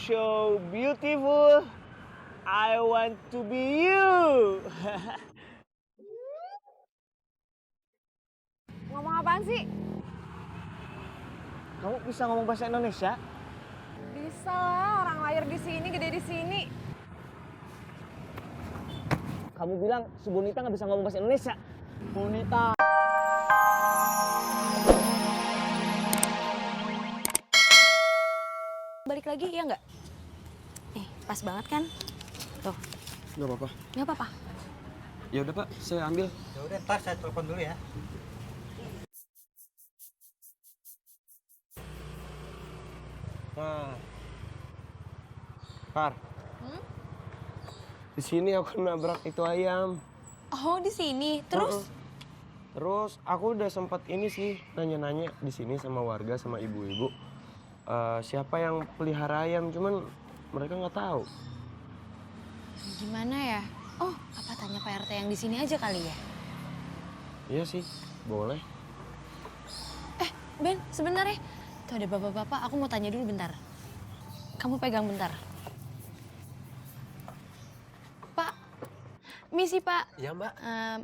so beautiful. I want to be you. Ngomong apaan sih? Kamu bisa ngomong bahasa Indonesia? Bisa lah, orang lahir di sini, gede di sini. Kamu bilang si Bonita nggak bisa ngomong bahasa Indonesia. Bonita. Balik lagi, ya nggak? Nih, pas banget kan? Tuh, Gak apa-apa. nggak apa-apa. Ya udah Pak, saya ambil. Ya udah, ntar saya telepon dulu ya. Nah, Par. Di sini aku nabrak itu ayam. Oh, di sini. Terus? Terus aku udah sempat ini sih nanya-nanya di sini sama warga sama ibu-ibu. Siapa yang pelihara ayam, cuman mereka nggak tahu. Gimana ya? Oh, apa tanya Pak RT yang di sini aja kali ya? Iya sih, boleh. Ben, sebentar ya. Tuh ada bapak-bapak, aku mau tanya dulu bentar. Kamu pegang bentar. Pak, misi Pak. Iya Mbak.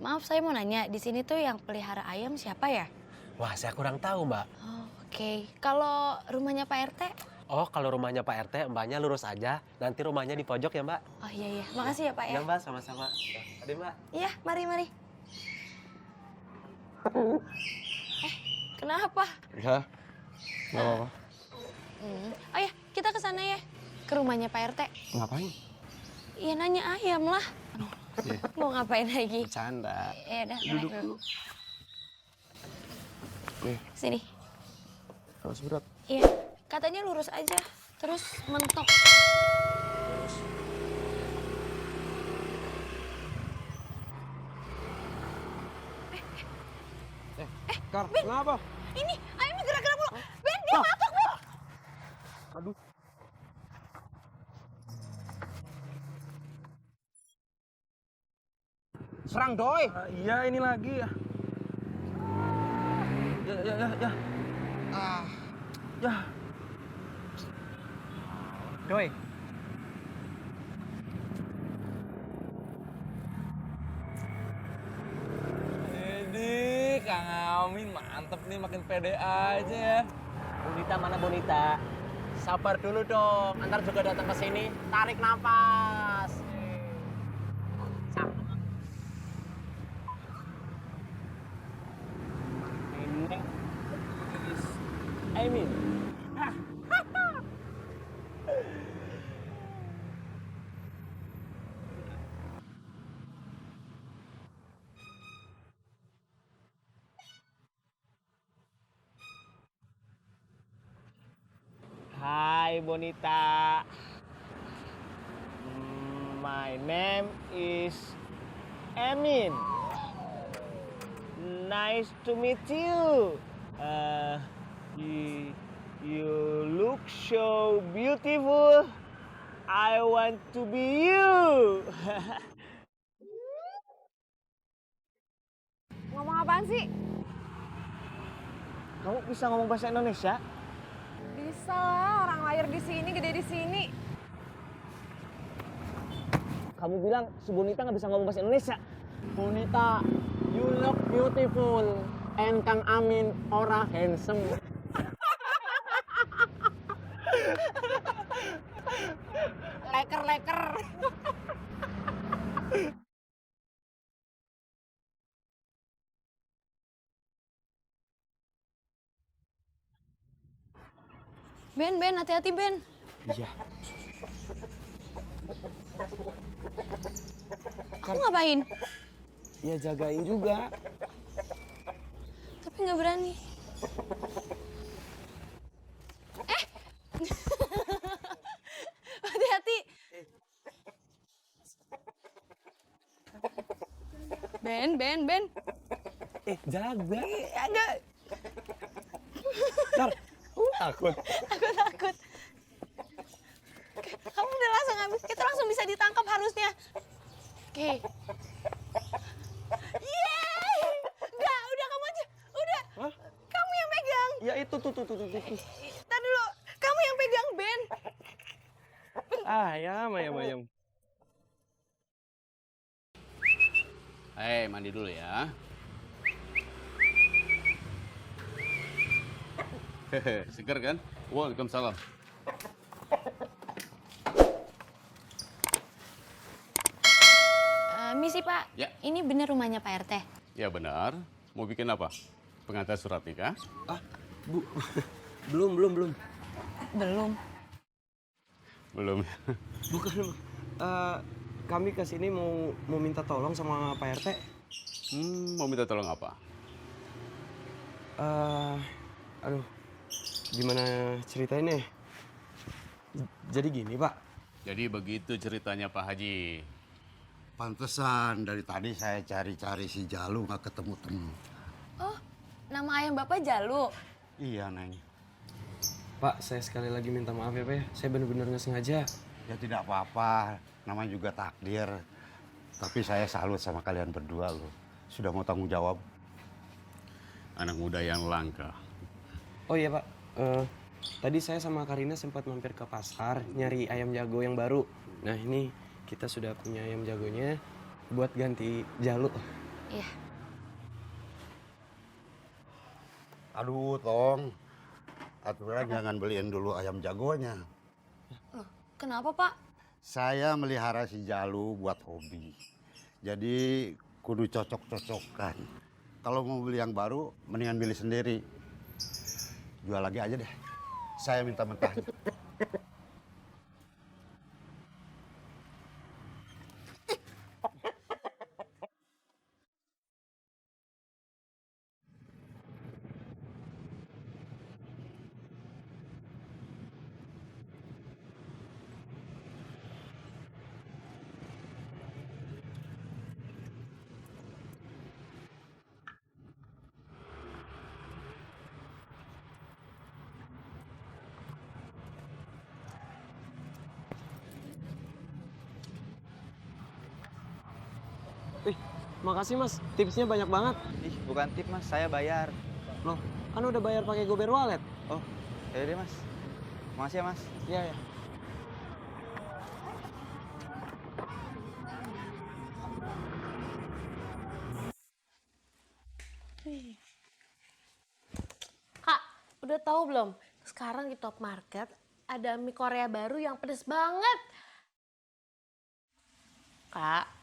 Maaf saya mau nanya, di sini tuh yang pelihara ayam siapa ya? Wah, saya kurang tahu Mbak. Oh, oke. Kalau rumahnya Pak RT? Oh, kalau rumahnya Pak RT, Mbaknya lurus aja. Nanti rumahnya di pojok ya Mbak. Oh iya, makasih ya Pak ya. Iya Mbak, sama-sama. Ade Mbak. Iya, mari. Kenapa? Ya, nggak apa-apa. Oh ya, kita ke sana ya. Ke rumahnya Pak RT. Ngapain? Iya nanya ayam lah. Iya. Mau ngapain lagi? Bercanda. Ya udah, Duduk dulu. Nih, Sini. harus berat. Iya, katanya lurus aja. Terus mentok. Kar, kenapa? Ini ayamnya gerak-gerak mulu. Ben, dia matok, Ben. Aduh. Serang doi. Iya, ini lagi ya. Ya. Ya. Doi. Ini Kang Amin mantep nih, makin pede aja ya. Bonita mana Bonita? Sabar dulu dong. Antar juga datang ke sini. Tarik nafas. Ini Amin. Hai Bonita. My name is Emin. Nice to meet you. You look so beautiful. I want to be you. Ngomong apaan sih? Kamu bisa ngomong bahasa Indonesia? Bisa lah, orang lahir di sini, gede di sini. Kamu bilang si Bonita nggak bisa ngomong bahasa Indonesia. Bonita, you look beautiful. And Kang Amin, ora handsome. Leker. Ben, hati-hati Ben. Iya. Kamu ngapain? Ya jagain juga. Tapi nggak berani. Hati-hati. Ben. Jaga. Agak. Kar, takut. Aku takut. Kamu udah langsung habis. Itu langsung bisa ditangkap harusnya. Oke. Yeay! Enggak, udah kamu aja. Udah. Hah? Kamu yang pegang. Ya itu tuh. Ntar dulu. Kamu yang pegang, Ben. Ayam. Mandi dulu ya. Hehe, seger kan? Waalaikumsalam. Misi Pak, Ya. ini bener rumahnya Pak RT? Ya benar. Mau bikin apa? Pengantar surat nikah? Bu, belum. Belum. Belum. Bukan, Bu. Kami kesini mau minta tolong sama Pak RT. Mau minta tolong apa? Aduh, gimana ceritainnya? Jadi gini, Pak. Jadi begitu ceritanya Pak Haji. Pantesan dari tadi saya cari-cari si Jalu nggak ketemu-temu. Oh, nama ayam Bapak Jalu? Iya, Neng. Pak, saya sekali lagi minta maaf ya, Pak. Saya benar-benar nggak sengaja. Ya tidak apa-apa, namanya juga takdir. Tapi saya salut sama kalian berdua loh. Sudah mau tanggung jawab. Anak muda yang langka. Oh iya, Pak. Tadi saya sama Karina sempat mampir ke pasar nyari ayam jago yang baru. Nah, ini kita sudah punya ayam jagonya buat ganti Jalu. Iya. Aduh, Tong. Aturan jangan beliin dulu ayam jagonya. Loh, kenapa Pak? Saya melihara si Jalu buat hobi. Jadi kudu cocok-cocokan. Kalau mau beli yang baru, mendingan beli sendiri. Jual lagi aja deh. Saya minta mentahnya. Wih, makasih Mas. Tipsnya banyak banget. Ih, bukan tip mas, saya bayar. Loh, kan udah bayar pakai Gober Wallet. Oh, ya deh mas. Makasih ya mas. Iya, ya. Kak, udah tahu belum? Sekarang di Top Market ada mie Korea baru yang pedes banget. Kak.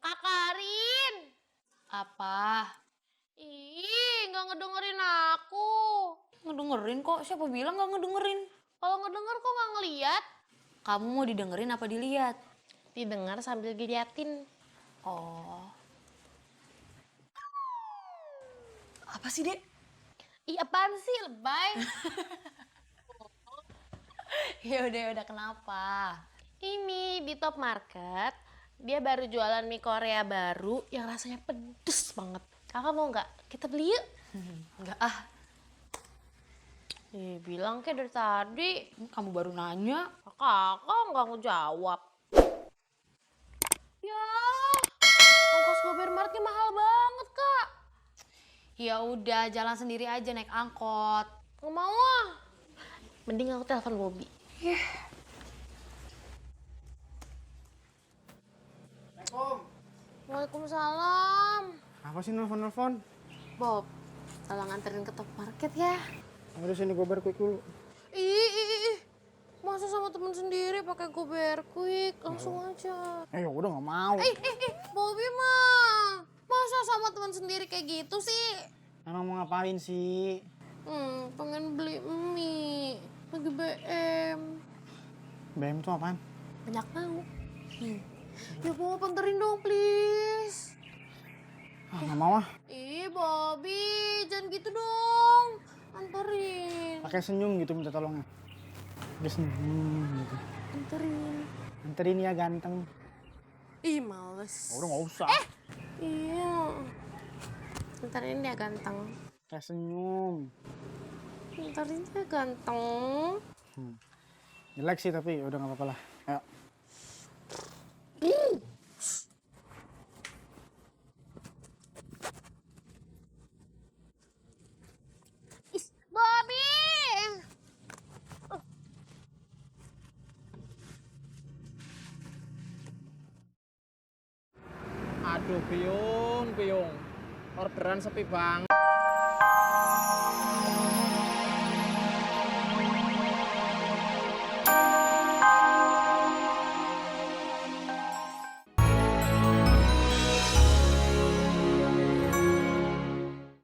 Kak Karin. Apa? Ih, nggak ngedengerin aku. Ngedengerin kok, siapa bilang nggak ngedengerin? Kalau ngedenger kok nggak ngeliat? Kamu mau didengerin apa dilihat? Didengar sambil diliatin. Oh. Apa sih, Dek? Ih, apaan sih, lebay? Ya udah kenapa? Ini di Top Market, dia baru jualan mie Korea baru yang rasanya pedes banget. Kakak mau nggak? Kita beli yuk. Enggak ah, Bilang kayak dari tadi. kamu baru nanya. Kakak nggak ngejawab. Ya, ongkos Gober Martnya mahal banget, Kak. Ya udah, jalan sendiri aja naik angkot. Nggak mau ah. Mending aku telepon Bobby. Waalaikumsalam. Apa sih nelfon-nelfon? Bob, tolong anterin ke Top Market ya. Udah sini gober quick dulu. Ih. Masa sama temen sendiri pakai Gober Quick? Langsung aja. Udah nggak mau. Bobby mah. Masa sama teman sendiri kayak gitu sih? Emang mau ngapain sih? Pengen beli mie. Lagi BM. BM tuh apaan? Banyak mau. Ya Bob, anterin dong please. Nggak mau ah. Ih Bobby, jangan gitu dong. Anterin. Pakai senyum gitu minta tolongnya. Pakai senyum gitu. Anterin. Anterin ya ganteng. Ih males. Udah nggak usah. Iya. Anterin ya ganteng. Pakai senyum. Anterin ya ganteng. Jelek sih tapi udah nggak apa-apa lah. Ayo. Bobby! Aduh, Biung. Orderan sepi banget.